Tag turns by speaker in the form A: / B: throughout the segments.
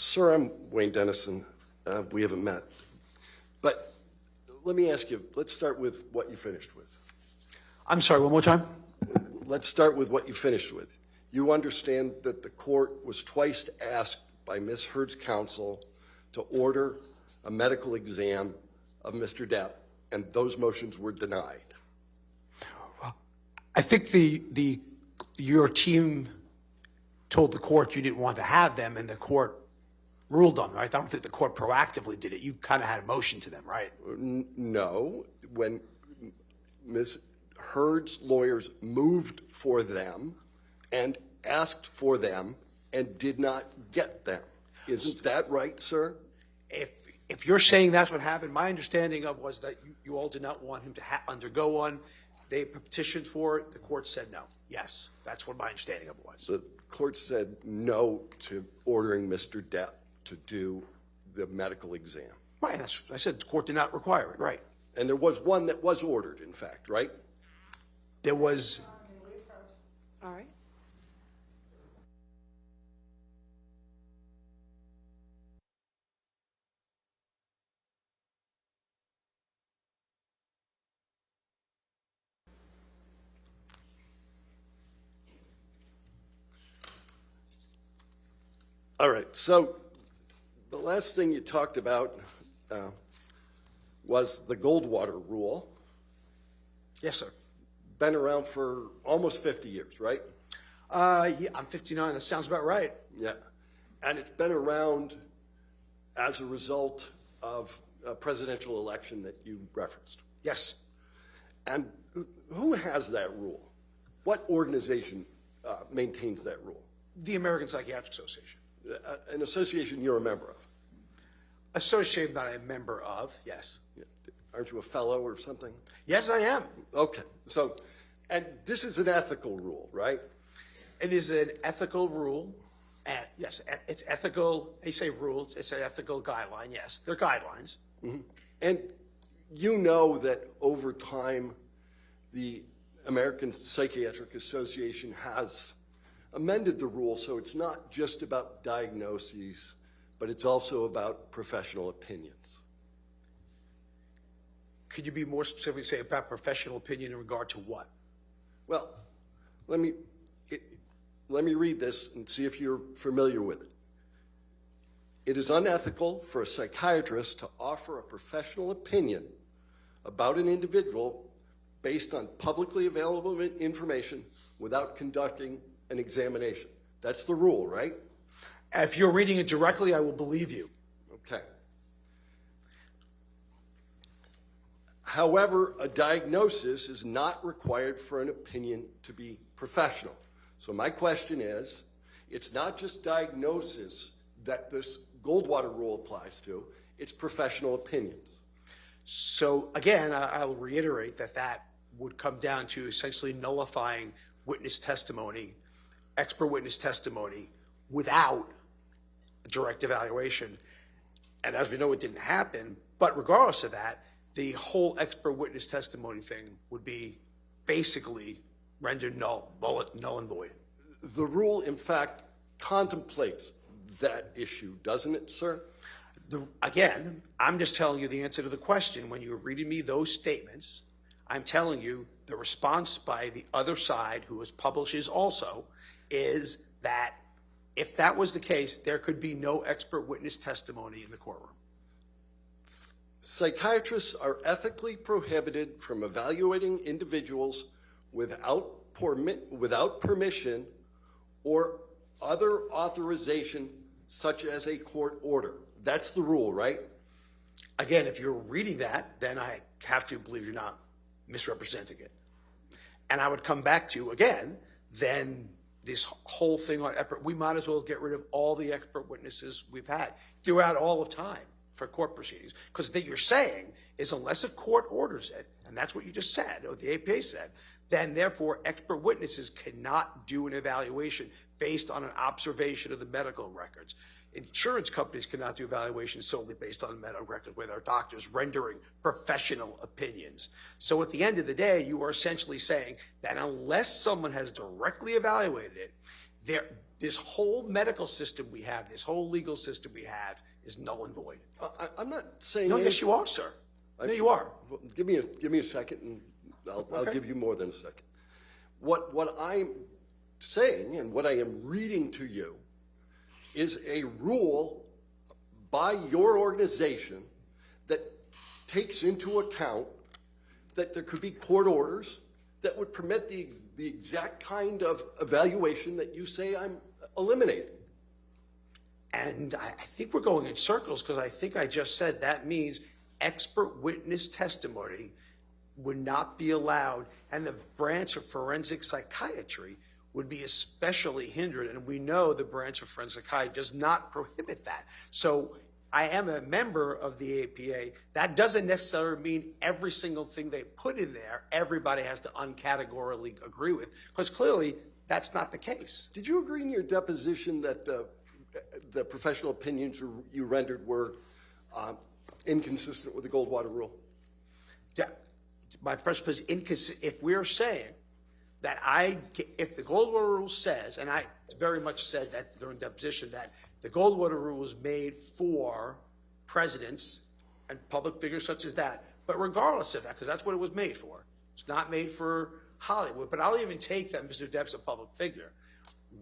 A: Sir, I'm Wayne Dennison. We haven't met. But let me ask you, let's start with what you finished with.
B: I'm sorry, one more time?
A: Let's start with what you finished with. You understand that the court was twice asked by Ms. Heard's counsel to order a medical exam of Mr. Depp, and those motions were denied.
B: Well, I think your team told the court you didn't want to have them, and the court ruled on them, right? I don't think the court proactively did it. You kind of had a motion to them, right?
A: No. When Ms. Heard's lawyers moved for them and asked for them and did not get them. Isn't that right, sir?
B: If you're saying that's what happened, my understanding of was that you all did not want him to undergo one. They petitioned for it. The court said no. Yes, that's what my understanding of it was.
A: The court said no to ordering Mr. Depp to do the medical exam.
B: Right, I said the court did not require it, right.
A: And there was one that was ordered, in fact, right?
B: There was.
C: All right.
A: All right, so the last thing you talked about was the Goldwater rule.
B: Yes, sir.
A: Been around for almost 50 years, right?
B: Yeah, I'm 59. That sounds about right.
A: Yeah, and it's been around as a result of a presidential election that you referenced.
B: Yes.
A: And who has that rule? What organization maintains that rule?
B: The American Psychiatric Association.
A: An association you're a member of?
B: Association that I'm a member of, yes.
A: Yeah. Aren't you a fellow or something?
B: Yes, I am.
A: Okay, so, and this is an ethical rule, right?
B: It is an ethical rule. And yes, it's ethical. They say rules. It's an ethical guideline. Yes, they're guidelines.
A: Mm-hmm. And you know that over time, the American Psychiatric Association has amended the rule, so it's not just about diagnoses, but it's also about professional opinions.
B: Could you be more specific, say, about professional opinion in regard to what?
A: Well, let me read this and see if you're familiar with it. It is unethical for a psychiatrist to offer a professional opinion about an individual based on publicly available information without conducting an examination. That's the rule, right?
B: If you're reading it directly, I will believe you.
A: Okay. However, a diagnosis is not required for an opinion to be professional. So my question is, it's not just diagnosis that this Goldwater rule applies to, it's professional opinions.
B: So again, I will reiterate that would come down to essentially nullifying witness testimony, expert witness testimony, without a direct evaluation. And as we know, it didn't happen. But regardless of that, the whole expert witness testimony thing would be basically rendered null and void.
A: The rule, in fact, contemplates that issue, doesn't it, sir?
B: Again, I'm just telling you the answer to the question. When you're reading me those statements, I'm telling you the response by the other side, who publishes also, is that if that was the case, there could be no expert witness testimony in the courtroom.
A: Psychiatrists are ethically prohibited from evaluating individuals without permission or other authorization, such as a court order. That's the rule, right?
B: Again, if you're reading that, then I have to believe you're not misrepresenting it. And I would come back to, again, then this whole thing on we might as well get rid of all the expert witnesses we've had throughout all of time for court proceedings. Because what you're saying is unless a court orders it, and that's what you just said, or the APA said, then therefore expert witnesses cannot do an evaluation based on an observation of the medical records. Insurance companies cannot do evaluations solely based on medical records where their doctors rendering professional opinions. So at the end of the day, you are essentially saying that unless someone has directly evaluated it, this whole medical system we have, this whole legal system we have is null and void.
A: I'm not saying.
B: No, yes, you are, sir. No, you are.
A: Well, give me a second, and I'll give you more than a second. What I'm saying and what I am reading to you is a rule by your organization that takes into account that there could be court orders that would permit the exact kind of evaluation that you say I'm eliminating.
B: And I think we're going in circles because I think I just said that means expert witness testimony would not be allowed, and the branch of forensic psychiatry would be especially hindered. And we know the branch of forensic psychiatry does not prohibit that. So I am a member of the APA. That doesn't necessarily mean every single thing they put in there, everybody has to uncategorically agree with, because clearly that's not the case.
A: Did you agree in your deposition that the professional opinions you rendered were inconsistent with the Goldwater rule?
B: Yeah. My first was inconsistent. If we're saying that if the Goldwater rule says, and I very much said that during deposition, that the Goldwater rule was made for presidents and public figures such as that, but regardless of that, because that's what it was made for. It's not made for Hollywood, but I'll even take that Mr. Depp's a public figure.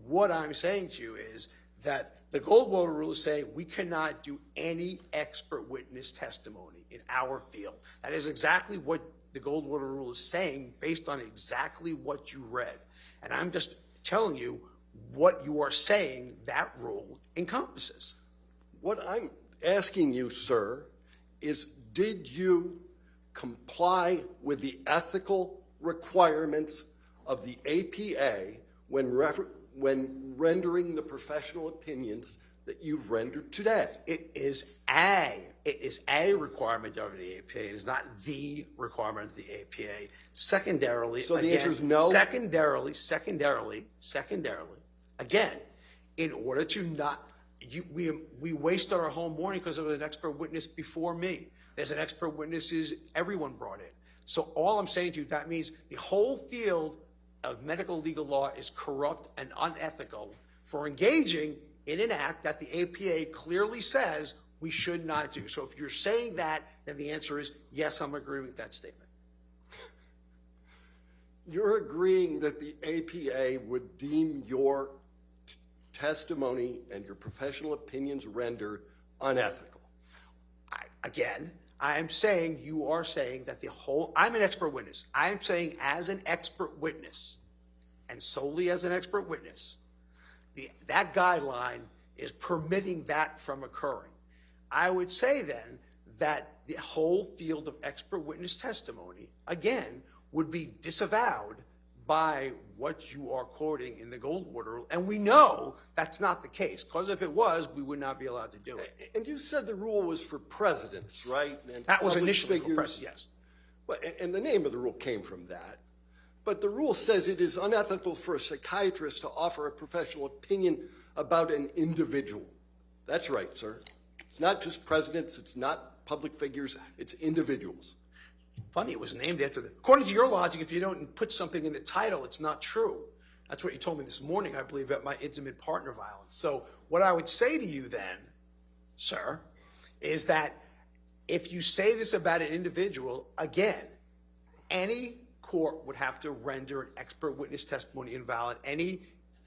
B: What I'm saying to you is that the Goldwater rule is saying we cannot do any expert witness testimony in our field. That is exactly what the Goldwater rule is saying based on exactly what you read. And I'm just telling you what you are saying that rule encompasses.
A: What I'm asking you, sir, is did you comply with the ethical requirements of the APA when rendering the professional opinions that you've rendered today?
B: It is a requirement of the APA. It is not the requirement of the APA. Secondarily,
A: so the answer is no?
B: Secondarily, again, in order to not, we wasted our whole morning because there was an expert witness before me. There's an expert witness everyone brought in. So all I'm saying to you, that means the whole field of medical legal law is corrupt and unethical for engaging in an act that the APA clearly says we should not do. So if you're saying that, then the answer is yes, I'm agreeing with that statement.
A: You're agreeing that the APA would deem your testimony and your professional opinions rendered unethical.
B: I'm saying you are saying that I'm an expert witness. I'm saying as an expert witness, and solely as an expert witness, that guideline is permitting that from occurring. I would say then that the whole field of expert witness testimony, again, would be disavowed by what you are quoting in the Goldwater rule. And we know that's not the case, because if it was, we would not be allowed to do it.
A: And you said the rule was for presidents, right? And
B: that was initially for presidents, yes.
A: Well, and the name of the rule came from that. But the rule says it is unethical for a psychiatrist to offer a professional opinion about an individual. That's right, sir. It's not just presidents, it's not public figures, it's individuals.
B: Funny, it was named after according to your logic, if you don't put something in the title, it's not true. That's what you told me this morning, I believe, at my intimate partner violence. So what I would say to you then, sir, is that if you say this about an individual, again, any court would have to render an expert witness testimony invalid. Any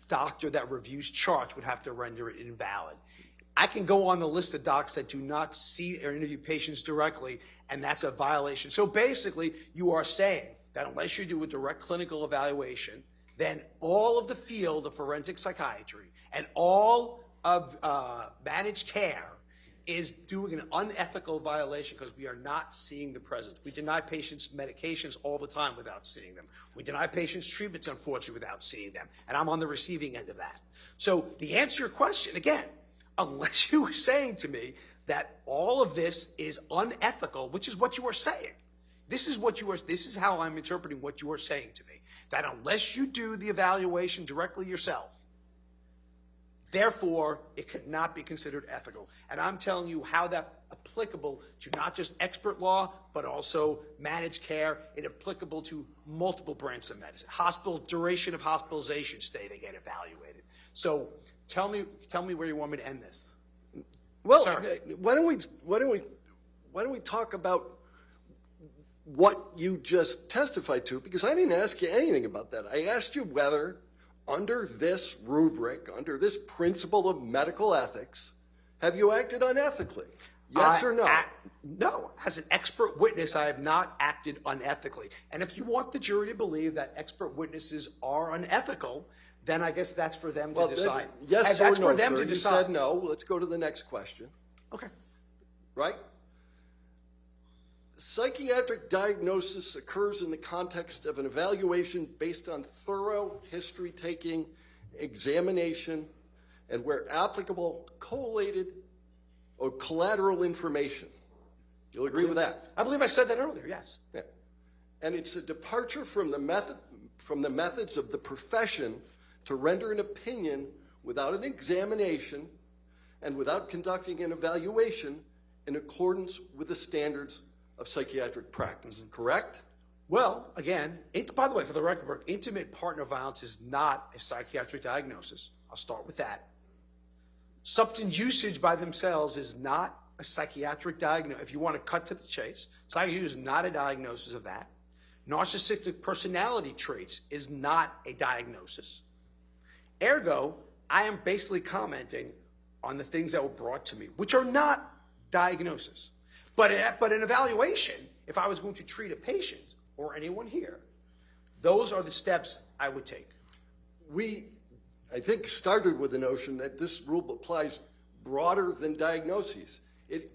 B: doctor that reviews charts would have to render it invalid. I can go on the list of docs that do not see or interview patients directly, and that's a violation. So basically, you are saying that unless you do a direct clinical evaluation, then all of the field of forensic psychiatry and all of managed care is doing an unethical violation because we are not seeing the presence. We deny patients medications all the time without seeing them. We deny patients treatments, unfortunately, without seeing them. And I'm on the receiving end of that. So the answer to your question, again, unless you are saying to me that all of this is unethical, which is what you are saying. This is how I'm interpreting what you are saying to me. That unless you do the evaluation directly yourself, therefore, it cannot be considered ethical. And I'm telling you how that's applicable to not just expert law, but also managed care. It's applicable to multiple branches of medicine. Duration of hospitalization stay, they get evaluated. So tell me where you want me to end this.
A: Well,
B: Sir.
A: why don't we talk about what you just testified to? Because I didn't ask you anything about that. I asked you whether, under this rubric, under this principle of medical ethics, have you acted unethically? Yes or no?
B: No. As an expert witness, I have not acted unethically. And if you want the jury to believe that expert witnesses are unethical, then I guess that's for them to decide.
A: Yes
B: That's
A: or no,
B: for them
A: sir.
B: to
A: You
B: decide.
A: said no. Let's go to the next question.
B: Okay.
A: Right? Psychiatric diagnosis occurs in the context of an evaluation based on thorough history-taking examination and where applicable collated or collateral information. You'll agree with that?
B: I believe I said that earlier, yes.
A: Yeah. And it's a departure from the methods of the profession to render an opinion without an examination and without conducting an evaluation in accordance with the standards of psychiatric practice, correct?
B: Well, again, by the way, for the record, intimate partner violence is not a psychiatric diagnosis. I'll start with that. Substance usage by themselves is not a psychiatric diagnosis. If you want to cut to the chase, psychiatry is not a diagnosis of that. Narcissistic personality traits is not a diagnosis. Ergo, I am basically commenting on the things that were brought to me, which are not diagnosis. But an evaluation, if I was going to treat a patient or anyone here, those are the steps I would take.
A: We, I think, started with the notion that this rule applies broader than diagnoses. It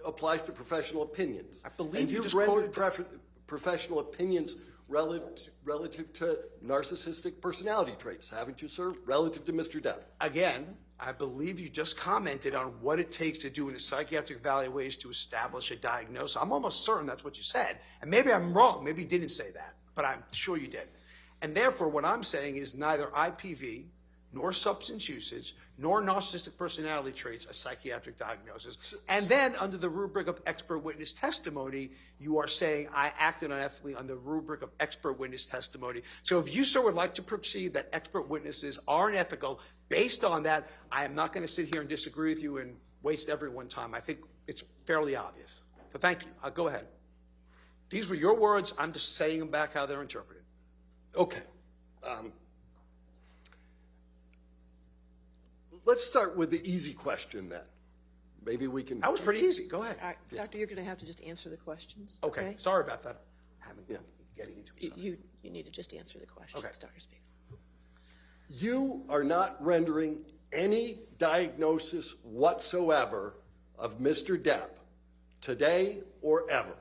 A: applies to professional opinions.
B: I believe
A: and
B: you
A: you've
B: just
A: rendered
B: quoted
A: professional opinions relative to narcissistic personality traits, haven't you, sir? Relative to Mr. Depp.
B: Again, I believe you just commented on what it takes to do in a psychiatric evaluation to establish a diagnosis. I'm almost certain that's what you said. And maybe I'm wrong. Maybe you didn't say that, but I'm sure you did. And therefore, what I'm saying is neither IPV nor substance usage nor narcissistic personality traits a psychiatric diagnosis. And then under the rubric of expert witness testimony, you are saying I acted unethically under the rubric of expert witness testimony. So if you, sir, would like to proceed that expert witnesses are unethical, based on that, I am not going to sit here and disagree with you and waste everyone's time. I think it's fairly obvious. So thank you. I'll go ahead. These were your words. I'm just saying them back how they're interpreted.
A: Okay. Let's start with the easy question then. Maybe we can.
B: That was pretty easy. Go ahead.
C: All right, Doctor, you're going to have to just answer the questions.
B: Okay. Sorry about that. Getting into it.
C: You need to just answer the questions,
B: Okay.
C: Dr. Spiegel.
A: You are not rendering any diagnosis whatsoever of Mr. Depp today or ever.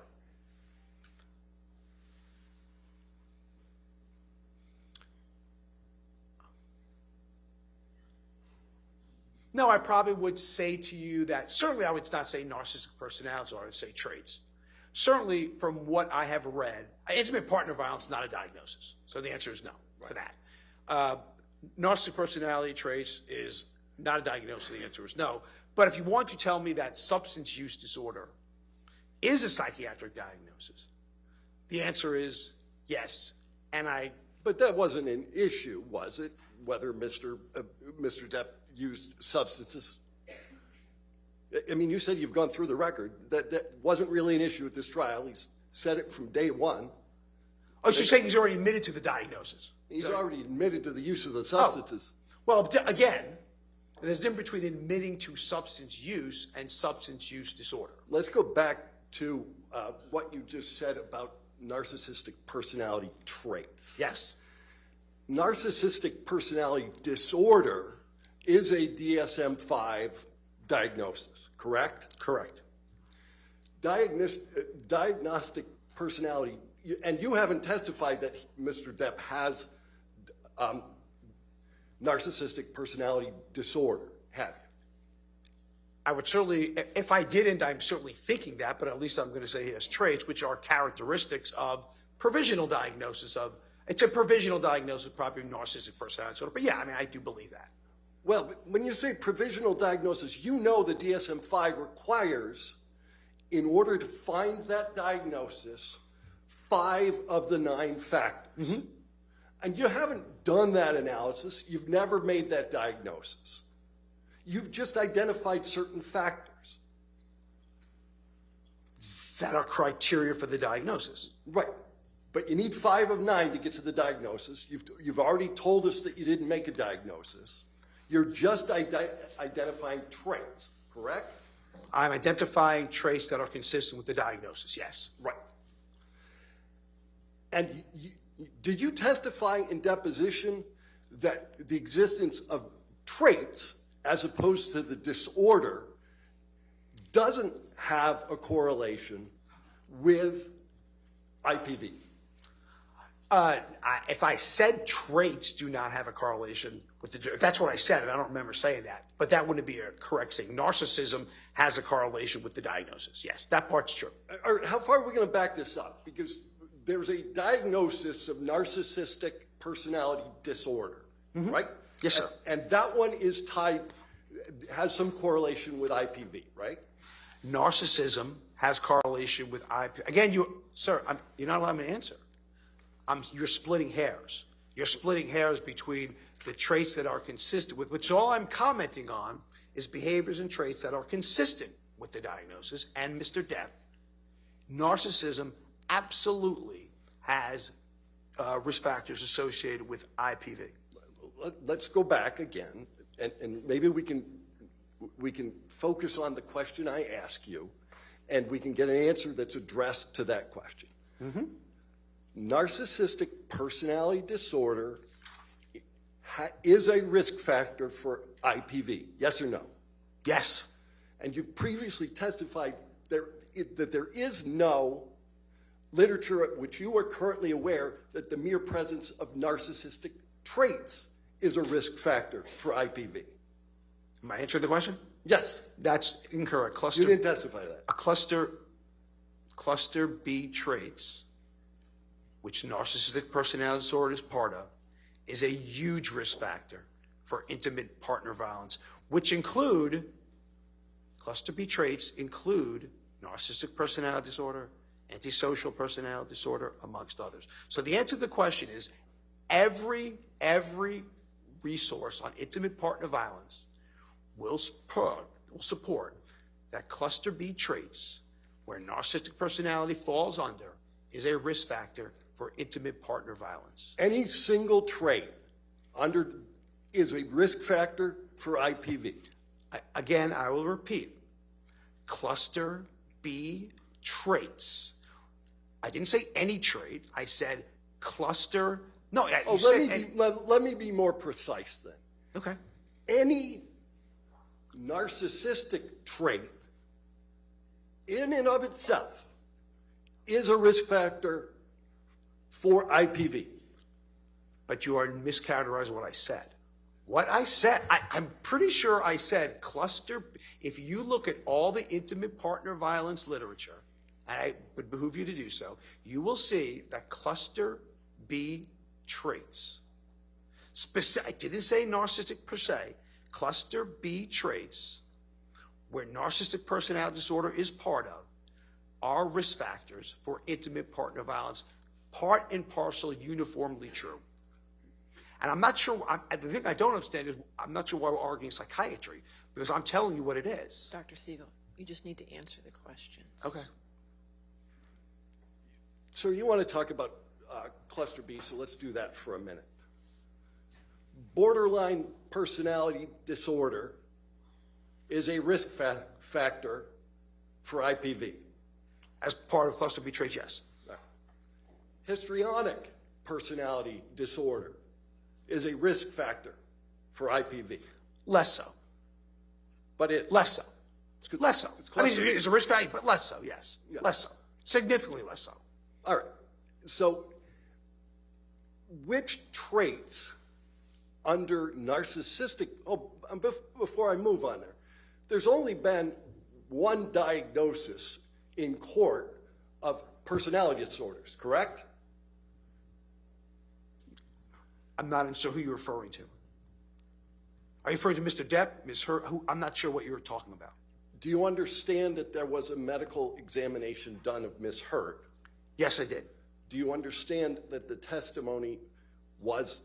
B: No, I probably would say to you that certainly I would not say narcissistic personality, or I would say traits. Certainly from what I have read, intimate partner violence is not a diagnosis. So the answer is no for that. Narcissistic personality traits is not a diagnosis. The answer is no. But if you want to tell me that substance use disorder is a psychiatric diagnosis, the answer is yes.
A: But that wasn't an issue, was it? Whether Mr. Depp used substances. I mean, you said you've gone through the record. That wasn't really an issue at this trial. He's said it from day one.
B: Oh, so you're saying he's already admitted to the diagnosis?
A: He's already admitted to the use of the substances.
B: Well, again, there's a difference between admitting to substance use and substance use disorder.
A: Let's go back to what you just said about narcissistic personality traits.
B: Yes.
A: Narcissistic personality disorder is a DSM-5 diagnosis, correct?
B: Correct.
A: Diagnostic personality, and you haven't testified that Mr. Depp has narcissistic personality disorder, have you?
B: I would certainly, if I didn't, I'm certainly thinking that, but at least I'm going to say he has traits, which are characteristics of provisional diagnosis of, it's a provisional diagnosis of probably narcissistic personality disorder. But yeah, I mean, I do believe that.
A: Well, but when you say provisional diagnosis, you know the DSM-5 requires, in order to find that diagnosis, 5 of the 9 factors. And you haven't done that analysis. You've never made that diagnosis. You've just identified certain factors.
B: That are criteria for the diagnosis.
A: Right. But you need 5 of 9 to get to the diagnosis. You've already told us that you didn't make a diagnosis. You're just identifying traits, correct?
B: I'm identifying traits that are consistent with the diagnosis, yes.
A: Right. And did you testify in deposition that the existence of traits, as opposed to the disorder, doesn't have a correlation with IPV?
B: If I said traits do not have a correlation with the, if that's what I said, and I don't remember saying that, but that wouldn't be a correct thing. Narcissism has a correlation with the diagnosis. Yes, that part's true.
A: All right, how far are we going to back this up? Because there's a diagnosis of narcissistic personality disorder, right?
B: Yes, sir.
A: And that one is has some correlation with IPV, right?
B: Narcissism has correlation with IP. Again, sir, you're not allowing me to answer. You're splitting hairs. You're splitting hairs between the traits that are consistent with, which all I'm commenting on is behaviors and traits that are consistent with the diagnosis. And Mr. Depp, narcissism absolutely has risk factors associated with IPV.
A: Let's go back again, and maybe we can focus on the question I ask you, and we can get an answer that's addressed to that question. Mm-hmm. Narcissistic personality disorder is a risk factor for IPV, yes or no?
B: Yes.
A: And you've previously testified that there is no literature at which you are currently aware that the mere presence of narcissistic traits is a risk factor for IPV.
B: Am I answering the question?
A: Yes.
B: That's incorrect.
A: You didn't testify that.
B: Cluster B traits, which narcissistic personality disorder is part of, is a huge risk factor for intimate partner violence, which cluster B traits include narcissistic personality disorder, antisocial personality disorder, amongst others. So the answer to the question is every resource on intimate partner violence will support that cluster B traits, where narcissistic personality falls under, is a risk factor for intimate partner violence.
A: Any single trait is a risk factor for IPV.
B: Again, I will repeat, cluster B traits. I didn't say any trait. I said cluster. No,
A: let me be more precise then.
B: Okay.
A: Any narcissistic trait in and of itself is a risk factor for IPV.
B: But you are mischaracterizing what I said. What I said, I'm pretty sure I said cluster. If you look at all the intimate partner violence literature, and I would behoove you to do so, you will see that cluster B traits, I didn't say narcissistic per se, cluster B traits, where narcissistic personality disorder is part of, are risk factors for intimate partner violence, part and parcel, uniformly true. And I'm not sure, the thing I don't understand is I'm not sure why we're arguing psychiatry, because I'm telling you what it is.
C: Dr. Spiegel, you just need to answer the questions.
B: Okay.
A: So you want to talk about cluster B, so let's do that for a minute. Borderline personality disorder is a risk factor for IPV.
B: As part of cluster B traits, yes.
A: Histrionic personality disorder is a risk factor for IPV.
B: Less so.
A: But it
B: less so. Less so. I mean,
A: cluster-
B: it's a risk factor, but less so, yes.
A: Yeah.
B: Less so. Significantly less so.
A: All right. So which traits under narcissistic, before I move on there, there's only been one diagnosis in court of personality disorders, correct?
B: I'm not sure who you're referring to. Are you referring to Mr. Depp, Ms. Heard? I'm not sure what you're talking about.
A: Do you understand that there was a medical examination done of Ms. Heard?
B: Yes, I did.
A: Do you understand that the testimony was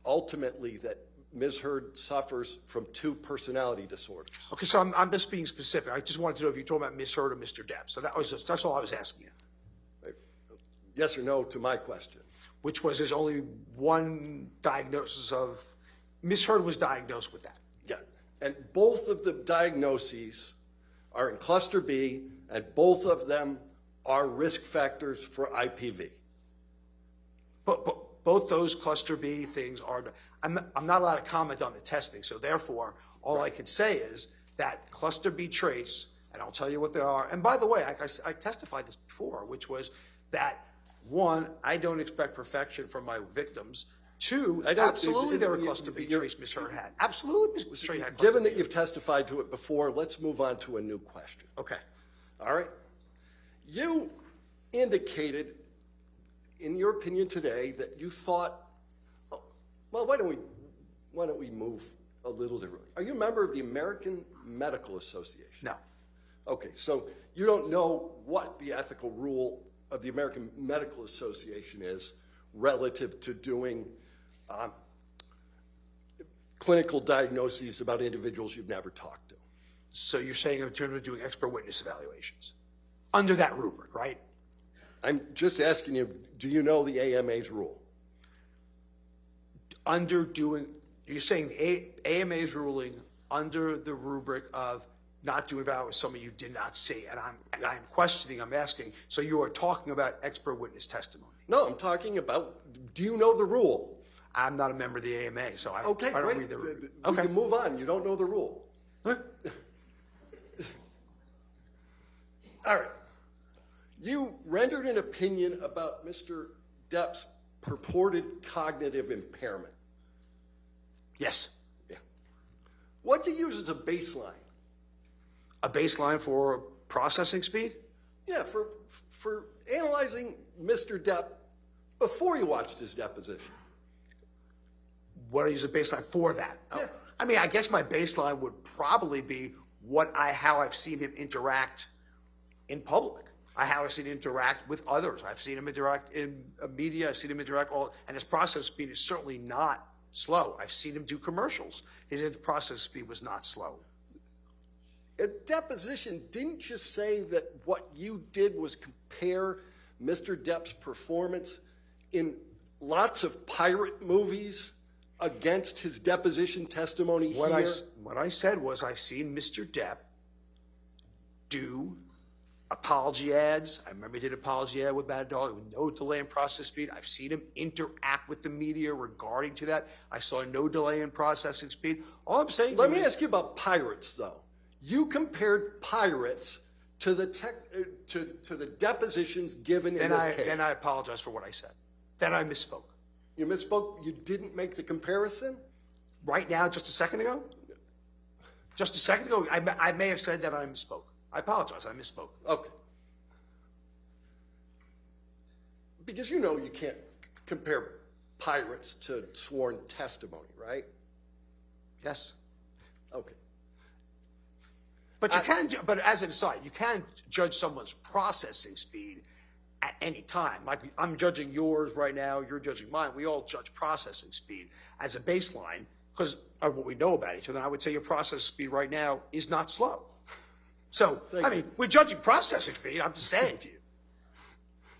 A: ultimately that Ms. Heard suffers from 2 personality disorders.
B: Okay, so I'm just being specific. I just wanted to know if you're talking about Ms. Heard or Mr. Depp. So that's all I was asking you.
A: Yes or no to my question?
B: Which was there's only one diagnosis of, Ms. Heard was diagnosed with that.
A: Yeah, and both of the diagnoses are in cluster B, and both of them are risk factors for IPV.
B: But both those cluster B things are, I'm not allowed to comment on the testing, so therefore, all I can say is that cluster B traits, and I'll tell you what they are, and by the way, I testified this before, which was that, 1, I don't expect perfection from my victims. 2, absolutely there were cluster B traits Ms. Heard had. Absolutely Ms. Heard had cluster
A: Given
B: B.
A: that you've testified to it before, let's move on to a new question.
B: Okay.
A: All right? You indicated, in your opinion today, that you thought, well, why don't we move a little differently? Are you a member of the American Medical Association?
B: No.
A: Okay, so you don't know what the ethical rule of the American Medical Association is relative to doing clinical diagnoses about individuals you've never talked to.
B: So you're saying in terms of doing expert witness evaluations, under that rubric, right?
A: I'm just asking you, do you know the AMA's rule?
B: You're saying the AMA's ruling under the rubric of not doing evaluation with someone you did not see, and I'm questioning, I'm asking, so you are talking about expert witness testimony?
A: No, I'm talking about, do you know the rule?
B: I'm not a member of the AMA, so I don't read the rubric.
A: Okay. You move on, you don't know the rule.
B: Huh?
A: All right. You rendered an opinion about Mr. Depp's purported cognitive impairment.
B: Yes.
A: Yeah. What do you use as a baseline?
B: A baseline for processing speed?
A: Yeah, for analyzing Mr. Depp before you watched his deposition.
B: What do I use a baseline for that?
A: Yeah.
B: Oh. I mean, I guess my baseline would probably be how I've seen him interact in public. How I've seen him interact with others. I've seen him interact in media. I've seen him interact and his process speed is certainly not slow. I've seen him do commercials. His process speed was not slow.
A: At deposition, didn't you say that what you did was compare Mr. Depp's performance in lots of pirate movies against his deposition testimony here?
B: What I said was I've seen Mr. Depp do apology ads. I remember he did an apology ad with Bad Dog with no delay in process speed. I've seen him interact with the media regarding to that. I saw no delay in processing speed. All I'm saying
A: Let me ask you about pirates, though. You compared pirates to the to the depositions given in this case.
B: Then I apologize for what I said. Then I misspoke.
A: You misspoke? You didn't make the comparison?
B: Right now, just a second ago? Just a second ago, I may have said that I misspoke. I apologize, I misspoke.
A: Okay. Because you know you can't compare pirates to sworn testimony, right?
B: Yes.
A: Okay.
B: But you can, but as an aside, you can judge someone's processing speed at any time. Like I'm judging yours right now, you're judging mine. We all judge processing speed as a baseline because of what we know about each other. I would say your processing speed right now is not slow. So, I mean, we're judging processing speed. I'm just saying to you.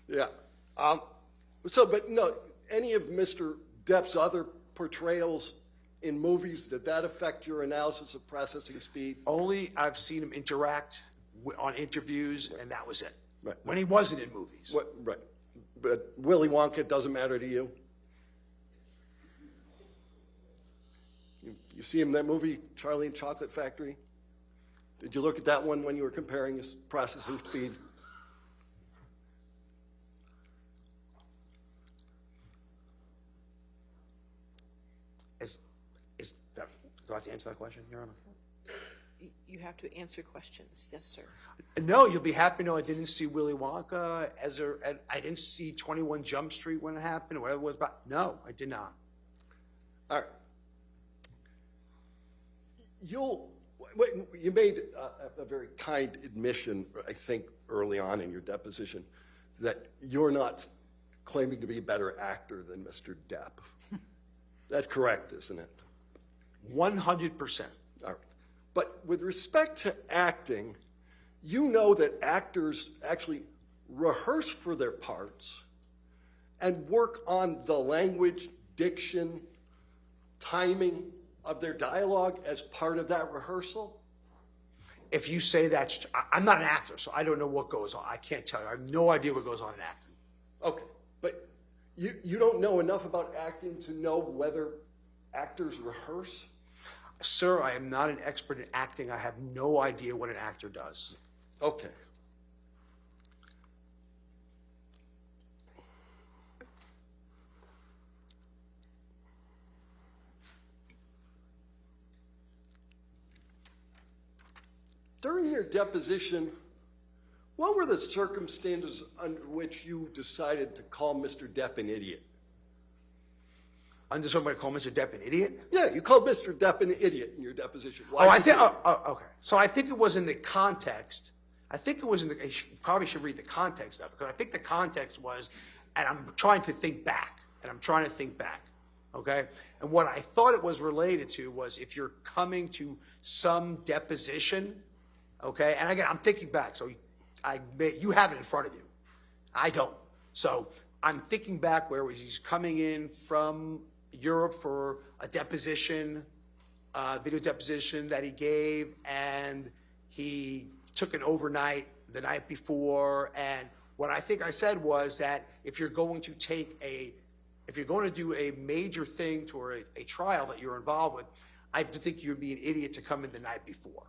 A: Yeah. But no, any of Mr. Depp's other portrayals in movies, did that affect your analysis of processing speed?
B: Only I've seen him interact on interviews, and that was it.
A: Right.
B: When he wasn't in movies.
A: Right. But Willy Wonka doesn't matter to you? You see him in that movie, Charlie and Chocolate Factory? Did you look at that one when you were comparing his processing speed?
B: Do I have to answer that question, Your Honor?
C: You have to answer questions. Yes, sir.
B: No, you'll be happy to know I didn't see Willy Wonka. I didn't see 21 Jump Street when it happened, or whatever it was about. No, I did not.
A: All right. You made a very kind admission, I think, early on in your deposition, that you're not claiming to be a better actor than Mr. Depp. That's correct, isn't it?
B: 100%.
A: All right. But with respect to acting, you know that actors actually rehearse for their parts and work on the language, diction, timing of their dialogue as part of that rehearsal?
B: If you say that, I'm not an actor, so I don't know what goes on. I can't tell you. I have no idea what goes on in acting.
A: Okay, but you don't know enough about acting to know whether actors rehearse?
B: Sir, I am not an expert in acting. I have no idea what an actor does.
A: Okay. During your deposition, what were the circumstances under which you decided to call Mr. Depp an idiot?
B: Under somebody call Mr. Depp an idiot?
A: Yeah, you called Mr. Depp an idiot in your deposition. Why
B: Oh, I
A: did you
B: think.
A: do
B: Okay. So I think it was in the context. I think it was in the. You probably should read the context of it, because I think the context was, and I'm trying to think back. Okay. And what I thought it was related to was if you're coming to some deposition. Okay. And again, I'm thinking back. So you have it in front of you. I don't. So I'm thinking back where he's coming in from Europe for a deposition, video deposition that he gave, and he took an overnight the night before. And what I think I said was that if you're going to do a major thing to a trial that you're involved with, I think you'd be an idiot to come in the night before.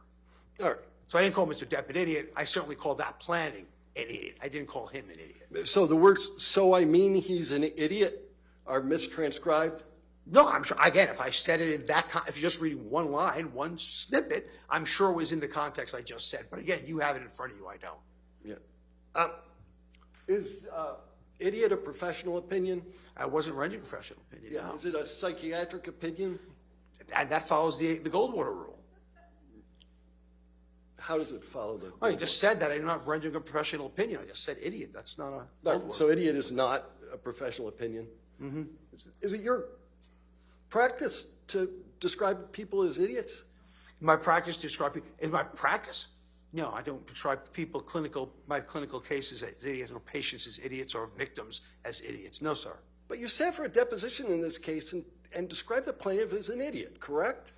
A: All right.
B: So I didn't call Mr. Depp an idiot. I certainly called that planning an idiot. I didn't call him an idiot.
A: So the words, so I mean he's an idiot, are mistranscribed?
B: No, I'm sure, again, if I said it in that, if you're just reading one line, one snippet, I'm sure it was in the context I just said. But again, you have it in front of you, I don't.
A: Yeah. Is idiot a professional opinion?
B: I wasn't rendering professional opinion,
A: Yeah.
B: no.
A: Is it a psychiatric opinion?
B: And that follows the Goldwater rule.
A: How does it follow the?
B: Oh, you just said that I'm not rendering a professional opinion. I just said idiot. That's not a Goldwater.
A: So idiot is not a professional opinion? Mm-hmm. Is it your practice to describe people as idiots?
B: My practice describe people. In my practice? No, I don't describe people my clinical cases as idiots or patients as idiots or victims as idiots. No, sir.
A: But you sat for a deposition in this case and described the plaintiff as an idiot, correct?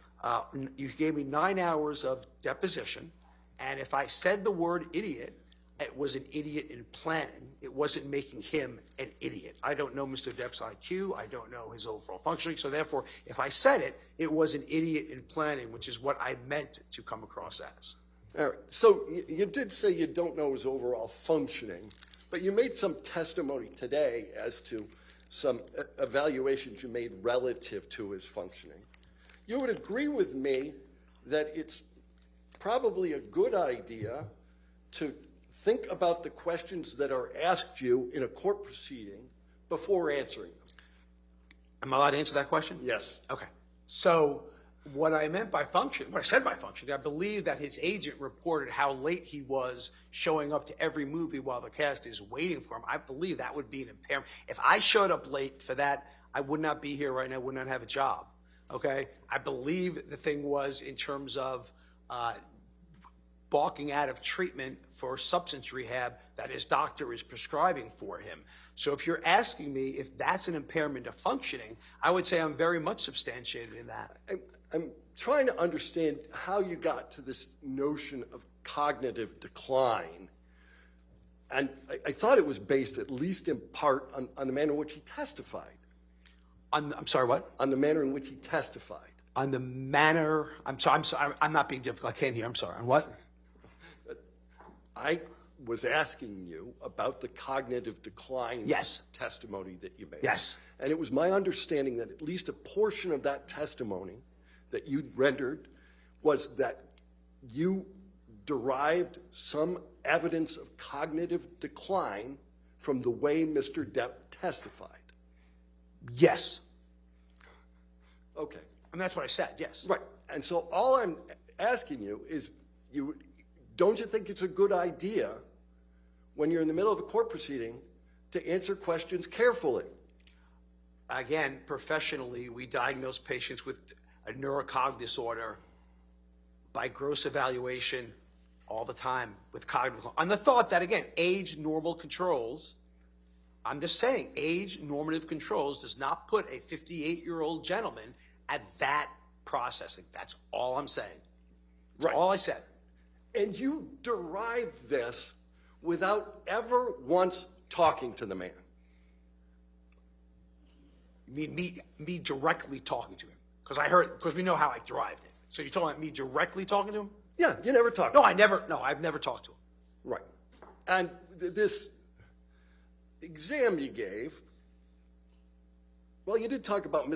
B: You gave me 9 hours of deposition, and if I said the word idiot, it was an idiot in planning. It wasn't making him an idiot. I don't know Mr. Depp's IQ. I don't know his overall functioning. So therefore, if I said it, it was an idiot in planning, which is what I meant to come across as.
A: All right. So you did say you don't know his overall functioning, but you made some testimony today as to some evaluations you made relative to his functioning. You would agree with me that it's probably a good idea to think about the questions that are asked you in a court proceeding before answering them.
B: Am I allowed to answer that question?
A: Yes.
B: Okay. So what I meant by function, what I said by function, I believe that his agent reported how late he was showing up to every movie while the cast is waiting for him. I believe that would be an impairment. If I showed up late for that, I would not be here right now, would not have a job. Okay? I believe the thing was in terms of balking out of treatment for substance rehab that his doctor is prescribing for him. So if you're asking me if that's an impairment of functioning, I would say I'm very much substantiated in that.
A: I'm trying to understand how you got to this notion of cognitive decline. And I thought it was based at least in part on the manner in which he testified.
B: I'm sorry, what?
A: On the manner in which he testified.
B: On the manner, I'm sorry, I'm not being difficult. I can't hear. I'm sorry. On what?
A: I was asking you about the cognitive decline
B: Yes.
A: testimony that you made.
B: Yes.
A: And it was my understanding that at least a portion of that testimony that you rendered was that you derived some evidence of cognitive decline from the way Mr. Depp testified.
B: Yes.
A: Okay.
B: And that's what I said, yes.
A: Right. And so all I'm asking you is, don't you think it's a good idea when you're in the middle of a court proceeding to answer questions carefully.
B: Again, professionally, we diagnose patients with a neurocognitive disorder by gross evaluation all the time with cognitive. On the thought that, again, age normal controls, I'm just saying, age normative controls does not put a 58-year-old gentleman at that processing. That's all I'm saying. That's all I said.
A: And you derived this without ever once talking to the man.
B: You mean me directly talking to him? Because we know how I derived it. So you're talking about me directly talking to him?
A: Yeah, you never talked to him.
B: I've never talked to him.
A: Right. And this exam you gave, well, you did talk about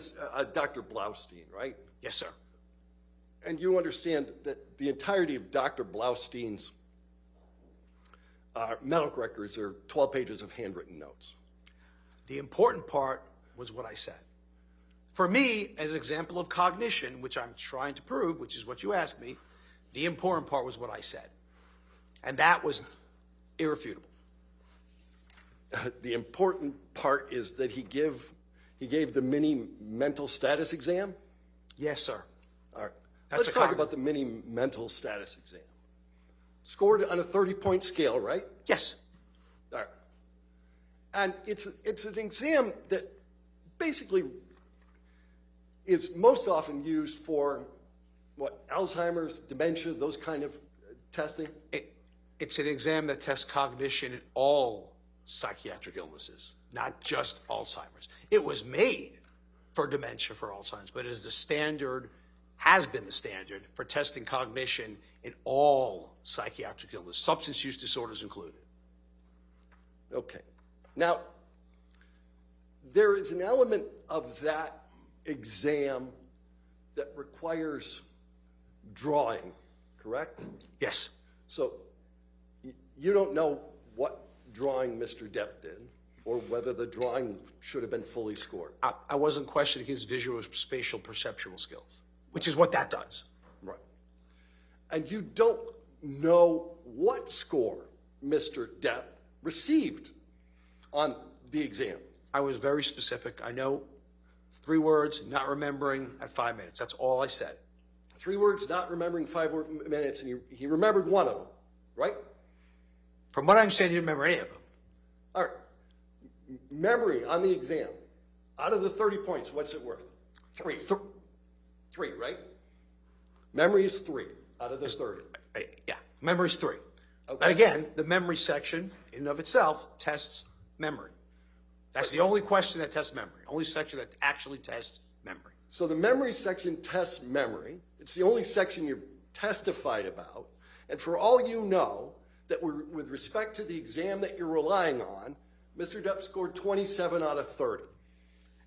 A: Dr. Blaustein, right?
B: Yes, sir.
A: And you understand that the entirety of Dr. Blaustein's medical records are 12 pages of handwritten notes.
B: The important part was what I said. For me, as an example of cognition, which I'm trying to prove, which is what you asked me, the important part was what I said. And that was irrefutable.
A: The important part is that he gave the mini mental status exam?
B: Yes, sir.
A: All right. Let's talk about the mini mental status exam. Scored on a 30-point scale, right?
B: Yes.
A: All right. And it's an exam that basically is most often used for, what, Alzheimer's, dementia, those kind of testing?
B: It's an exam that tests cognition in all psychiatric illnesses, not just Alzheimer's. It was made for dementia, for Alzheimer's, but is the standard, has been the standard for testing cognition in all psychiatric illness, substance use disorders included.
A: Okay. Now, there is an element of that exam that requires drawing, correct?
B: Yes.
A: So you don't know what drawing Mr. Depp did or whether the drawing should have been fully scored.
B: I wasn't questioning his visual spatial perceptual skills, which is what that does.
A: Right. And you don't know what score Mr. Depp received on the exam.
B: I was very specific. I know 3 words, not remembering at 5 minutes. That's all I said.
A: 3 words, not remembering 5 minutes, and he remembered one of them, right?
B: From what I understand, you didn't remember any of them.
A: All right. Memory on the exam, out of the 30 points, what's it worth? 3. 3, right? Memory is 3 out of the 30.
B: Yeah, memory's 3.
A: Okay.
B: And again, the memory section in and of itself tests memory. That's the only question that tests memory, only section that actually tests memory.
A: So the memory section tests memory. It's the only section you testified about. And for all you know, that with respect to the exam that you're relying on, Mr. Depp scored 27 out of 30.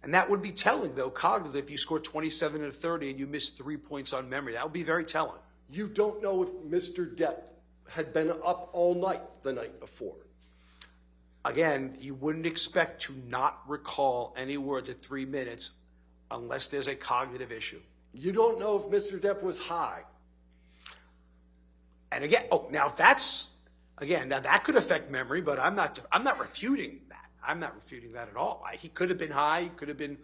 B: And that would be telling, though, cognitive, if you score 27 out of 30 and you miss 3 points on memory. That would be very telling.
A: You don't know if Mr. Depp had been up all night the night before.
B: Again, you wouldn't expect to not recall any words at 3 minutes unless there's a cognitive issue.
A: You don't know if Mr. Depp was high.
B: And again, now that could affect memory, but I'm not refuting that. I'm not refuting that at all. He could have been high, he could have been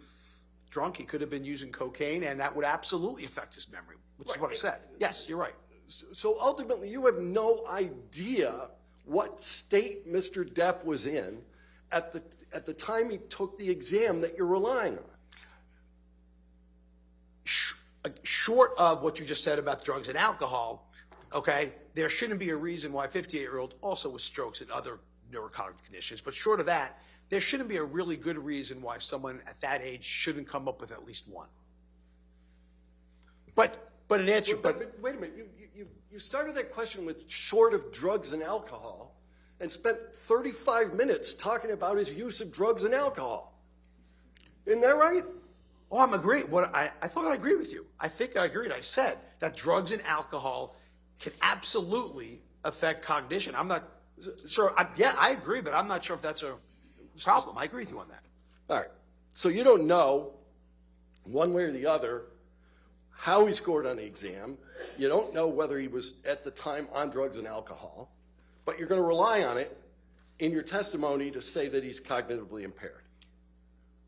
B: drunk, he could have been using cocaine, and that would absolutely affect his memory, which is what I said. Yes, you're right.
A: So ultimately, you have no idea what state Mr. Depp was in at the time he took the exam that you're relying on.
B: Short of what you just said about drugs and alcohol, okay, there shouldn't be a reason why a 58-year-old, also with strokes and other neurocognitive conditions, but short of that, there shouldn't be a really good reason why someone at that age shouldn't come up with at least one. But an answer.
A: But wait a minute, you started that question with short of drugs and alcohol, and spent 35 minutes talking about his use of drugs and alcohol. Isn't that right?
B: Oh, I'm agreeing. I thought I agreed with you. I think I agreed. I said that drugs and alcohol can absolutely affect cognition. I'm not sure. I agree, but I'm not sure if that's a problem. I agree with you on that.
A: All right. So you don't know, one way or the other, how he scored on the exam. You don't know whether he was at the time on drugs and alcohol, but you're going to rely on it in your testimony to say that he's cognitively impaired.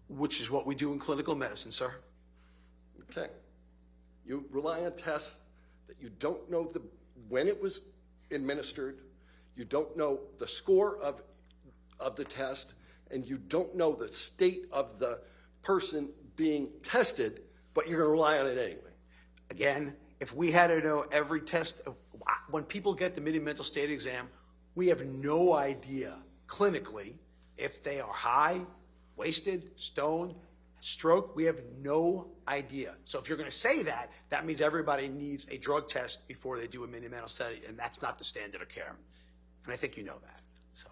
B: Which is what we do in clinical medicine, sir.
A: Okay. You rely on tests that you don't know when it was administered, you don't know the score of the test, and you don't know the state of the person being tested, but you're going to rely on it anyway.
B: Again, if we had to know every test, when people get the mini-mental state exam, we have no idea clinically if they are high, wasted, stoned, stroke. We have no idea. So if you're going to say that, that means everybody needs a drug test before they do a mini-mental study, and that's not the standard of care. And I think you know that. So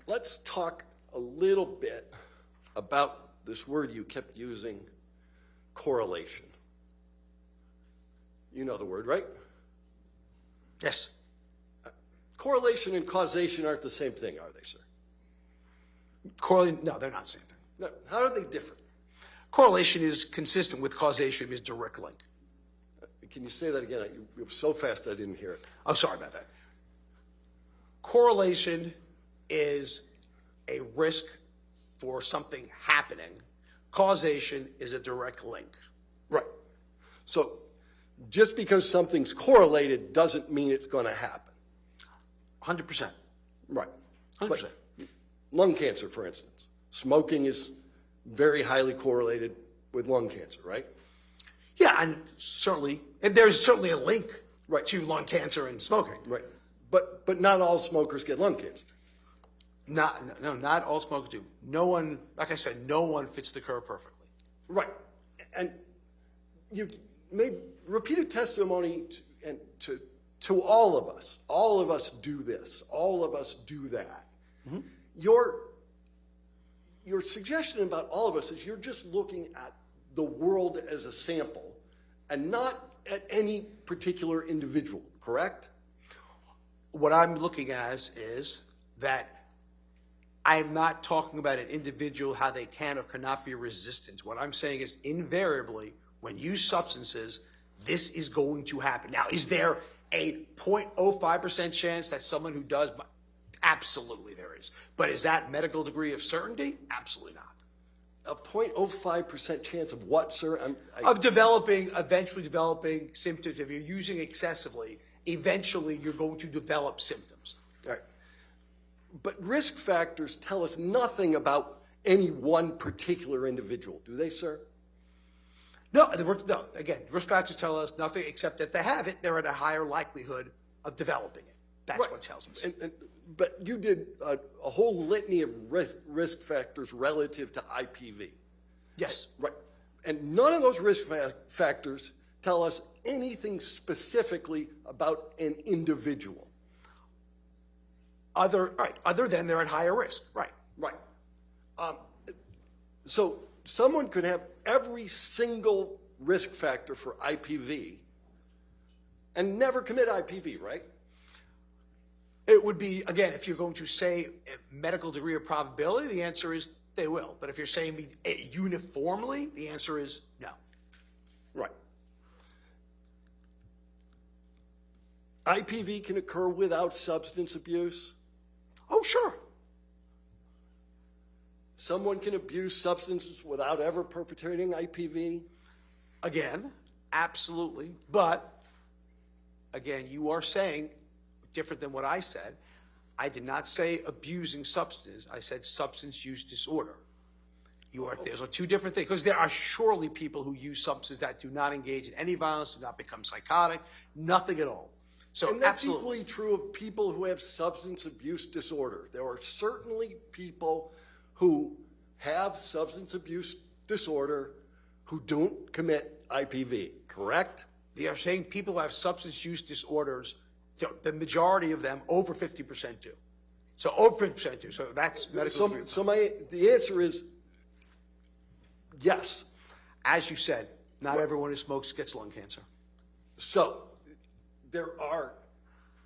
A: let's talk a little bit about this word you kept using, correlation. You know the word, right?
B: yes,
A: Correlation and causation aren't the same thing, are they, sir?
B: no, they're not the same thing.
A: No. How are they different?
B: Correlation is consistent with causation, is direct link.
A: Can you say that again? You were so fast I didn't hear it.
B: I'm sorry about that. Correlation is a risk for something happening. Causation is a direct link.
A: Right. So just because something's correlated doesn't mean it's going to happen.
B: 100%.
A: Right.
B: 100%.
A: But lung cancer, for instance. Smoking is very highly correlated with lung cancer, right?
B: Yeah, and there's certainly a link
A: Right.
B: to lung cancer and smoking.
A: Right. But not all smokers get lung cancer.
B: Not all smokers do. No one, like I said, no one fits the curve perfectly.
A: Right. And you made repeated testimony to all of us. All of us do this. All of us do that. Mm-hmm. Your suggestion about all of us is you're just looking at the world as a sample and not at any particular individual, correct?
B: What I'm looking at is that I am not talking about an individual, how they can or cannot be resistant. What I'm saying is invariably, when you use substances, this is going to happen. Now, is there a 0.05% chance that someone who does? Absolutely there is. But is that medical degree of certainty? Absolutely not.
A: A 0.05% chance of what, sir?
B: Of eventually developing symptoms. If you're using excessively, eventually you're going to develop symptoms.
A: All right. But risk factors tell us nothing about any one particular individual, do they, sir?
B: No. Again, risk factors tell us nothing except that if they have it, they're at a higher likelihood of developing it. That's
A: Right.
B: what tells us.
A: But you did a whole litany of risk factors relative to IPV.
B: Yes.
A: Right. And none of those risk factors tell us anything specifically about an individual.
B: Other than they're at higher risk. Right.
A: Right. So someone could have every single risk factor for IPV and never commit IPV, right?
B: It would be, again, if you're going to say a medical degree of probability, the answer is they will. But if you're saying uniformly, the answer is no.
A: Right. IPV can occur without substance abuse.
B: Oh, sure.
A: Someone can abuse substances without ever perpetrating IPV.
B: Again, absolutely. But, again, you are saying different than what I said. I did not say abusing substance. I said substance use disorder. Those are two different things, because there are surely people who use substances that do not engage in any violence, do not become psychotic, nothing at all. So
A: And that's
B: absolutely.
A: equally true of people who have substance abuse disorder. There are certainly people who have substance abuse disorder who don't commit IPV, correct?
B: They are saying people who have substance use disorders, the majority of them, over 50% do. So over 50% do. So that's medical.
A: The answer is yes.
B: As you said, not everyone who smokes gets lung cancer.
A: So there are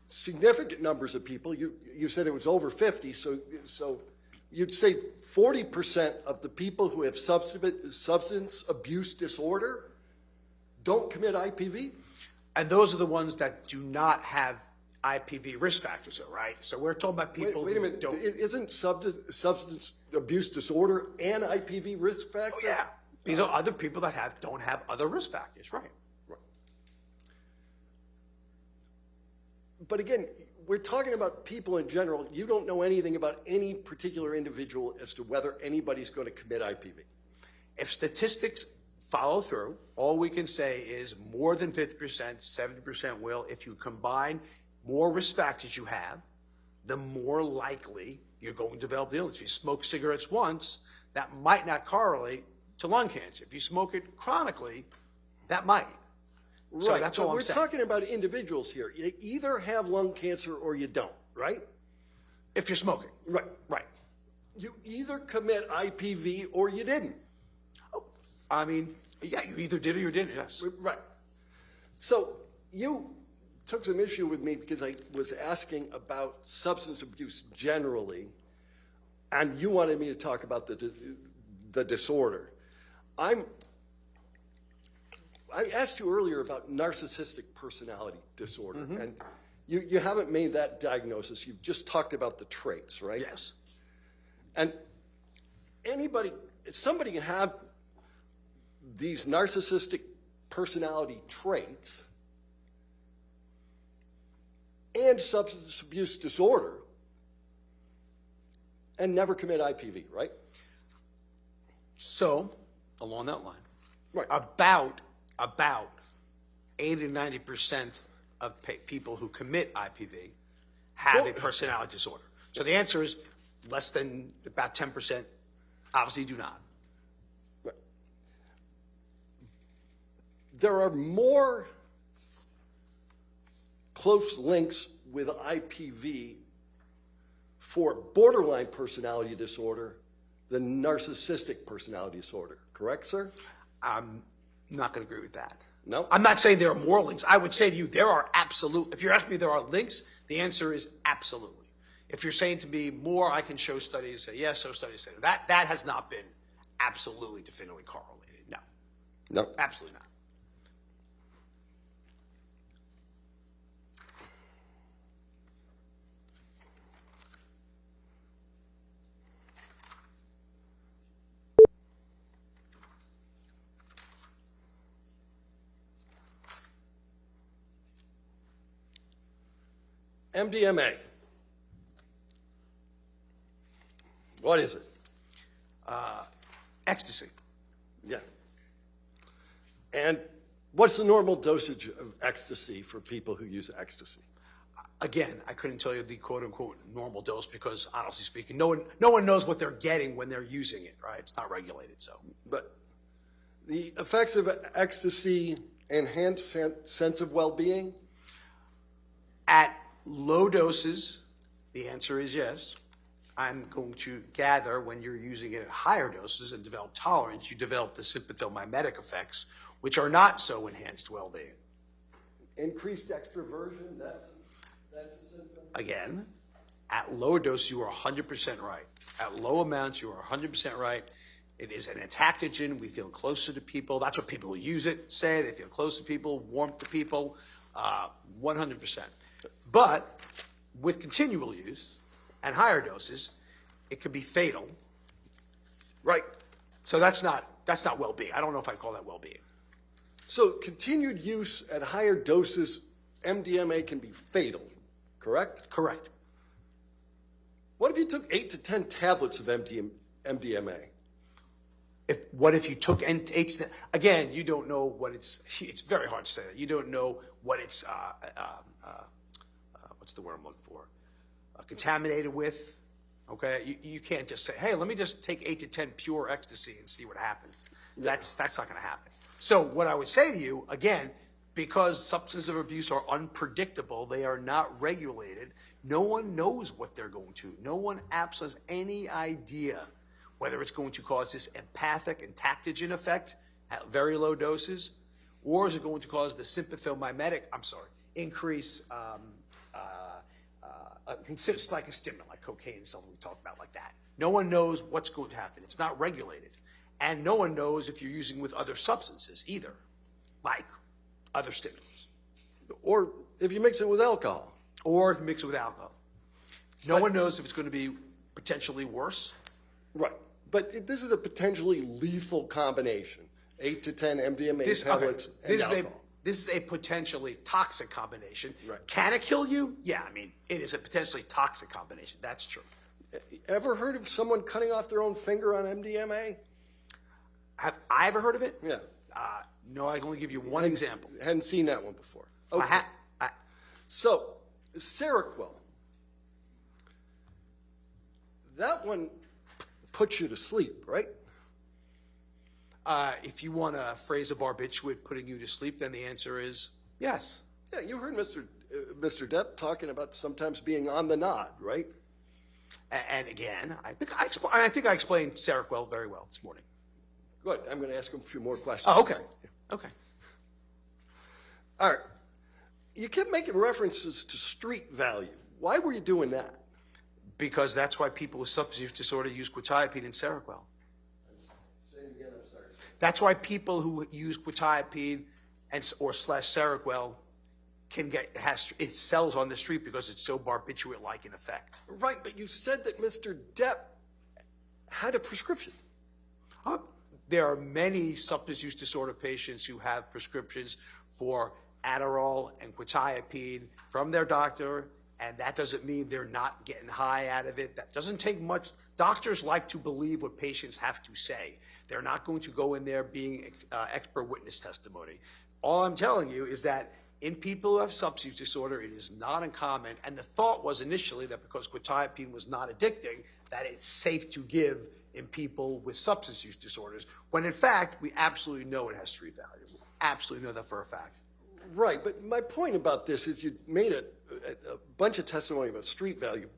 A: significant numbers of people. You said it was over 50, so you'd say 40% of the people who have substance abuse disorder don't commit IPV?
B: And those are the ones that do not have IPV risk factors, though, right? So we're talking about people
A: Wait a
B: who
A: minute,
B: don't.
A: isn't substance abuse disorder and IPV risk factor?
B: Oh, yeah. These are other people that don't have other risk factors, right?
A: Right. But again, we're talking about people in general. You don't know anything about any particular individual as to whether anybody's going to commit IPV.
B: If statistics follow through, all we can say is more than 50%, 70% will. If you combine more risk factors you have, the more likely you're going to develop the illness. If you smoke cigarettes once, that might not correlate to lung cancer. If you smoke it chronically, that might.
A: Right,
B: So that's all I'm
A: we're
B: saying.
A: talking about individuals here. You either have lung cancer or you don't, right?
B: If you're smoking.
A: Right.
B: Right.
A: You either commit IPV or you didn't.
B: Oh, I mean, yeah, you either did or you didn't, yes.
A: Right. So you took some issue with me because I was asking about substance abuse generally, and you wanted me to talk about the disorder. I asked you earlier about narcissistic personality disorder, and you haven't made that diagnosis. You've just talked about the traits, right?
B: Yes.
A: And somebody can have these narcissistic personality traits and substance abuse disorder and never commit IPV, right?
B: So, along that line,
A: Right.
B: about 80 to 90% of people who commit IPV have a personality disorder. So the answer is less than about 10% obviously do not.
A: Right. There are more close links with IPV for borderline personality disorder than narcissistic personality disorder. Correct, sir?
B: I'm not going to agree with that.
A: No?
B: I'm not saying there are more links. I would say to you there are absolute. If you're asking me if there are links, the answer is absolutely. If you're saying to me more, I can show studies say yes, show studies say that. That has not been absolutely definitively correlated. No.
A: No.
B: Absolutely not.
A: MDMA. What is it?
B: Ecstasy.
A: Yeah. And what's the normal dosage of ecstasy for people who use ecstasy?
B: Again, I couldn't tell you the quote unquote normal dose because honestly speaking, no one knows what they're getting when they're using it, right? It's not regulated, so.
A: But the effects of ecstasy enhance sense of well-being?
B: At low doses, the answer is yes. I'm going to gather when you're using it at higher doses and develop tolerance, you develop the sympathomimetic effects, which are not so enhanced well-being.
A: Increased extroversion, that's a symptom?
B: Again, at low doses, you are 100% right. At low amounts, you are 100% right. It is an entactogen. We feel closer to people. That's what people who use it say. They feel close to people, warmth to people, 100%. But with continual use and higher doses, it could be fatal.
A: Right.
B: So that's not well-being. I don't know if I call that well-being.
A: So continued use at higher doses, MDMA can be fatal, correct?
B: Correct.
A: What if you took 8 to 10 tablets of MDMA?
B: What if you took again, you don't know what it's very hard to say that. You don't know what it's, what's the word I'm looking for? Contaminated with, okay? You can't just say, hey, let me just take 8 to 10 pure ecstasy and see what happens. That's not going to happen. So what I would say to you, again, because substance abuse are unpredictable, they are not regulated, no one knows what they're going to. No one absolutely has any idea whether it's going to cause this empathic entactogen effect at very low doses, or is it going to cause the sympathomimetic, increase, it's like a stimulant, like cocaine and something we talked about like that. No one knows what's going to happen. It's not regulated. And no one knows if you're using with other substances either, like other stimulants.
A: Or if you mix it with alcohol?
B: or mix it with alcohol. No one knows if it's going to be potentially worse.
A: Right. But this is a potentially lethal combination. 8 to 10 MDMA tablets and alcohol.
B: This is a potentially toxic combination.
A: Right.
B: Can it kill you? Yeah, I mean, it is a potentially toxic combination. That's true.
A: Ever heard of someone cutting off their own finger on MDMA?
B: Have I ever heard of it?
A: Yeah.
B: No, I can only give you one example.
A: Hadn't seen that one before. Okay. So, Seroquel. That one puts you to sleep, right?
B: If you want to phrase a barbiturate putting you to sleep, then the answer is yes.
A: Yeah, you heard Mr. Depp talking about sometimes being on the nod, right?
B: And again, I think I explained Seroquel very well this morning.
A: Good. I'm going to ask him a few more questions.
B: Oh, okay. Okay.
A: All right. You kept making references to street value. Why were you doing that?
B: Because that's why people with substance use disorder use quetiapine and Seroquel.
A: Say it again, I'm sorry.
B: That's why people who use quetiapine or Seroquel it sells on the street because it's so barbiturate-like in effect.
A: Right, but you said that Mr. Depp had a prescription.
B: There are many substance use disorder patients who have prescriptions for Adderall and quetiapine from their doctor, and that doesn't mean they're not getting high out of it. That doesn't take much. Doctors like to believe what patients have to say. They're not going to go in there being expert witness testimony. All I'm telling you is that in people who have substance use disorder, it is not uncommon, and the thought was initially that because quetiapine was not addicting, that it's safe to give in people with substance use disorders, when in fact, we absolutely know it has street value. We absolutely know that for a fact.
A: Right, but my point about this is you made a bunch of testimony about street value,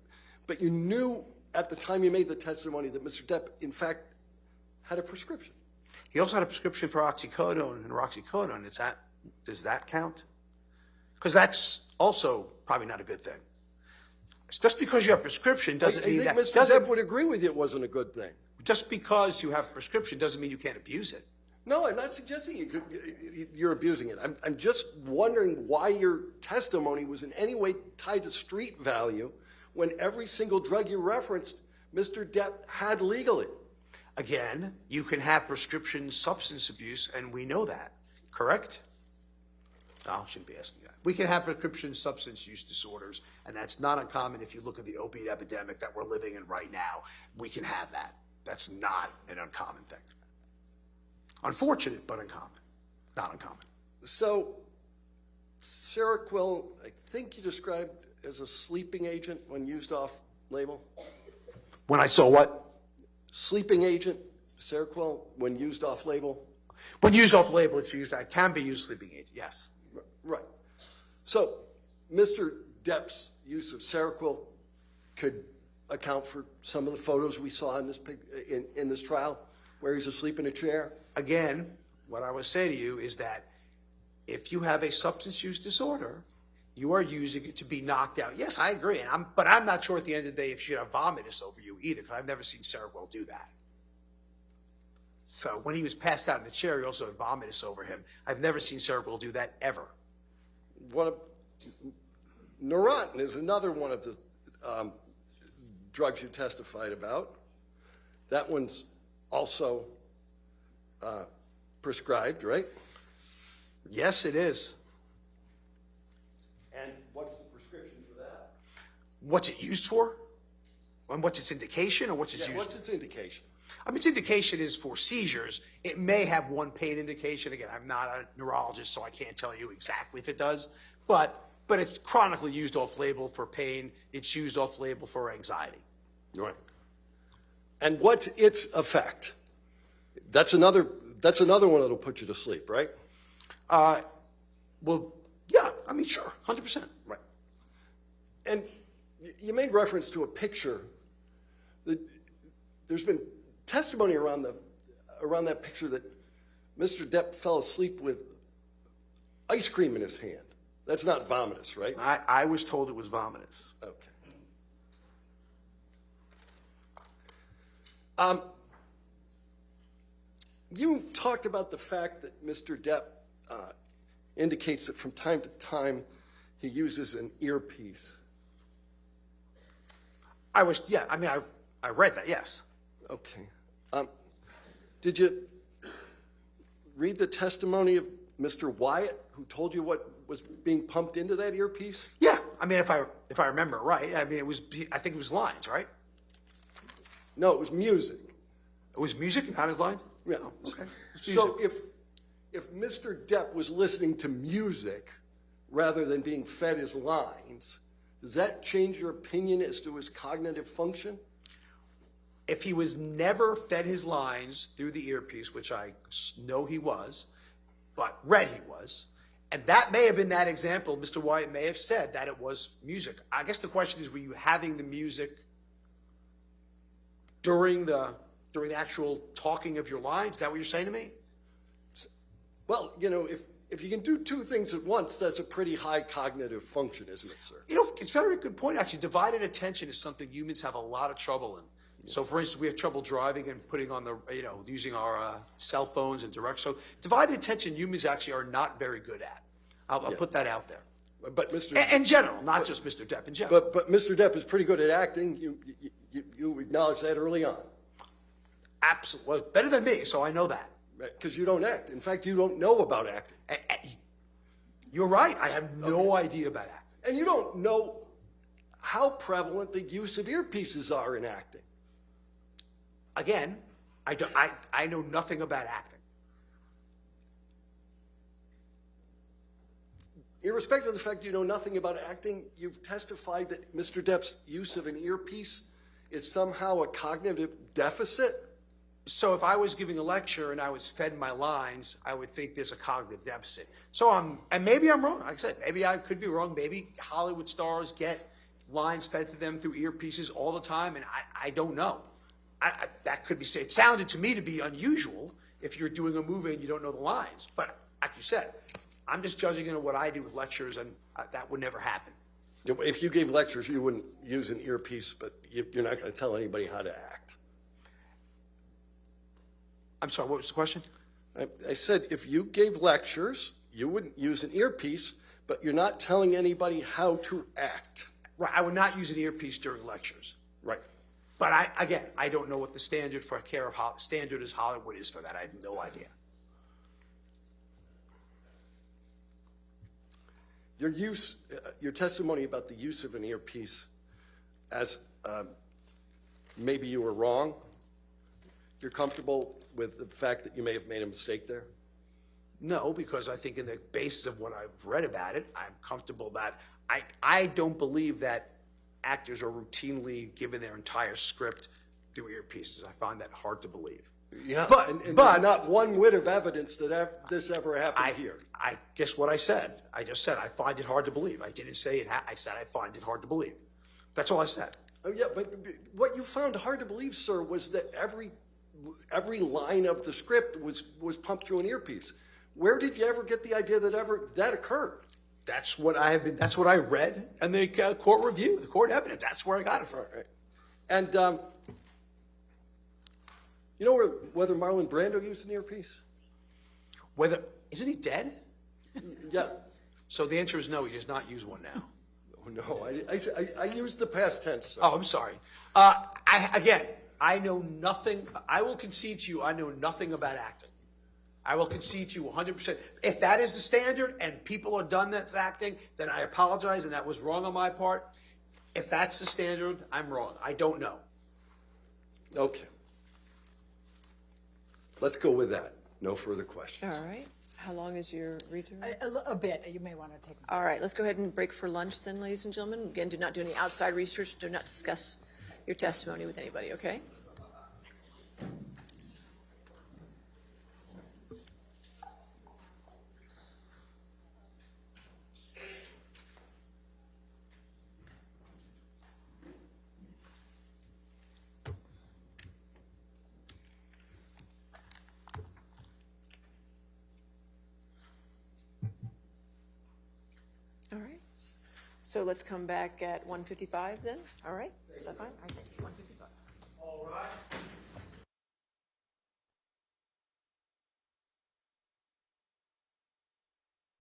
A: but you knew at the time you made the testimony that Mr. Depp, in fact, had a prescription.
B: He also had a prescription for oxycodone and roxicodone. Does that count? Because that's also probably not a good thing. Just because you have a prescription doesn't mean that...
A: I think Mr. Depp would agree with you it wasn't a good thing.
B: Just because you have a prescription doesn't mean you can't abuse it.
A: No, I'm not suggesting you're abusing it. I'm just wondering why your testimony was in any way tied to street value when every single drug you referenced, Mr. Depp had legally.
B: Again, you can have prescription substance abuse, and we know that, correct? No, I shouldn't be asking that. We can have prescription substance use disorders, and that's not uncommon if you look at the opiate epidemic that we're living in right now. We can have that. That's not an uncommon thing. Unfortunate, but uncommon. Not uncommon.
A: So, Seroquel, I think you described as a sleeping agent when used off-label?
B: When I saw what?
A: Sleeping agent, Seroquel, when used off-label?
B: When used off-label, it's used. It can be used sleeping agent, yes.
A: Right. So, Mr. Depp's use of Seroquel could account for some of the photos we saw in this trial, where he's asleep in a chair?
B: Again, what I would say to you is that if you have a substance use disorder, you are using it to be knocked out. Yes, I agree, but I'm not sure at the end of the day if she'd have vomitus over you either, because I've never seen Seroquel do that. So when he was passed out in the chair, he also had vomitus over him. I've never seen Seroquel do that ever.
A: Neurontin is another one of the drugs you testified about. That one's also prescribed, right?
B: Yes, it is.
A: And what's the prescription for that?
B: What's it used for? And what's its indication, or what's its used
A: what's
B: for?
A: its indication?
B: I mean, its indication is for seizures. It may have one pain indication. Again, I'm not a neurologist, so I can't tell you exactly if it does. But it's chronically used off-label for pain. It's used off-label for anxiety.
A: Right. And what's its effect? That's another one that'll put you to sleep, right?
B: Well, yeah, I mean, sure, 100%.
A: Right. And you made reference to a picture. There's been testimony around that picture that Mr. Depp fell asleep with ice cream in his hand. That's not vomitous, right?
B: I was told it was vomitous.
A: Okay. You talked about the fact that Mr. Depp indicates that from time to time he uses an earpiece.
B: I read that, yes.
A: Okay. Did you read the testimony of Mr. Wyatt, who told you what was being pumped into that earpiece?
B: Yeah, I mean, if I remember right, I mean, I think it was lines, right?
A: No, it was music.
B: It was music, not his line?
A: Yeah.
B: Okay.
A: So if Mr. Depp was listening to music rather than being fed his lines, does that change your opinion as to his cognitive function?
B: If he was never fed his lines through the earpiece, which I know he was, but read he was, and that may have been that example, Mr. Wyatt may have said that it was music. I guess the question is, were you having the music during the actual talking of your lines? Is that what you're saying to me?
A: Well, you know, if you can do two things at once, that's a pretty high cognitive function, isn't it, sir?
B: You know, it's a very good point, actually. Divided attention is something humans have a lot of trouble in. So, for instance, we have trouble driving and putting on the, using our cell phones and direct. So, divided attention, humans actually are not very good at. I'll put that out there.
A: But Mr.
B: In general, not just Mr. Depp, in general.
A: But Mr. Depp is pretty good at acting. You acknowledge that early on.
B: Absolutely. Well, better than me, so I know that.
A: Because you don't act. In fact, you don't know about acting.
B: You're right. I have no idea about acting.
A: And you don't know how prevalent the use of earpieces are in acting.
B: Again, I know nothing about acting.
A: Irrespective of the fact you know nothing about acting, you've testified that Mr. Depp's use of an earpiece is somehow a cognitive deficit?
B: So if I was giving a lecture and I was fed my lines, I would think there's a cognitive deficit. So and maybe I'm wrong. Like I said, maybe I could be wrong. Maybe Hollywood stars get lines fed to them through earpieces all the time, and I don't know. That could be said. It sounded to me to be unusual if you're doing a movie and you don't know the lines. But like you said, I'm just judging on what I do with lectures, and that would never happen.
A: If you gave lectures, you wouldn't use an earpiece, but you're not going to tell anybody how to act.
B: I'm sorry, what was the question?
A: I said if you gave lectures, you wouldn't use an earpiece, but you're not telling anybody how to act.
B: Right, I would not use an earpiece during lectures.
A: Right.
B: But I don't know what the standard for standard as Hollywood is for that. I have no idea.
A: Your testimony about the use of an earpiece, as maybe you were wrong. You're comfortable with the fact that you may have made a mistake there?
B: No, because I think in the basis of what I've read about it, I'm comfortable that I don't believe that actors are routinely given their entire script through earpieces. I find that hard to believe.
A: Yeah,
B: but
A: there's not one whit of evidence that this ever happened here.
B: I guess what I said. I just said I find it hard to believe. I didn't say it. I said I find it hard to believe. That's all I said.
A: Oh yeah, but what you found hard to believe, sir, was that every line of the script was pumped through an earpiece. Where did you ever get the idea that occurred?
B: That's what I have been. That's what I read in the court review, the court evidence. That's where I got it from.
A: Right. And you know whether Marlon Brando used an earpiece?
B: Isn't he dead?
A: Yeah.
B: So the answer is no. He does not use one now.
A: Oh, no, I used the past tense, sir.
B: Oh, I'm sorry. I know nothing. I will concede to you. I know nothing about acting. I will concede to you 100%. If that is the standard and people are done that's acting, then I apologize and that was wrong on my part. If that's the standard, I'm wrong. I don't know.
A: Okay. Let's go with that. No further questions.
C: All right. How long is your return?
D: A bit. You may want to take.
C: All right. Let's go ahead and break for lunch then, ladies and gentlemen. Again, do not do any outside research. Do not discuss your testimony with anybody, okay? All right. So let's come back at 1:55 then. All right. Is that fine? I think 1:55.
B: All right.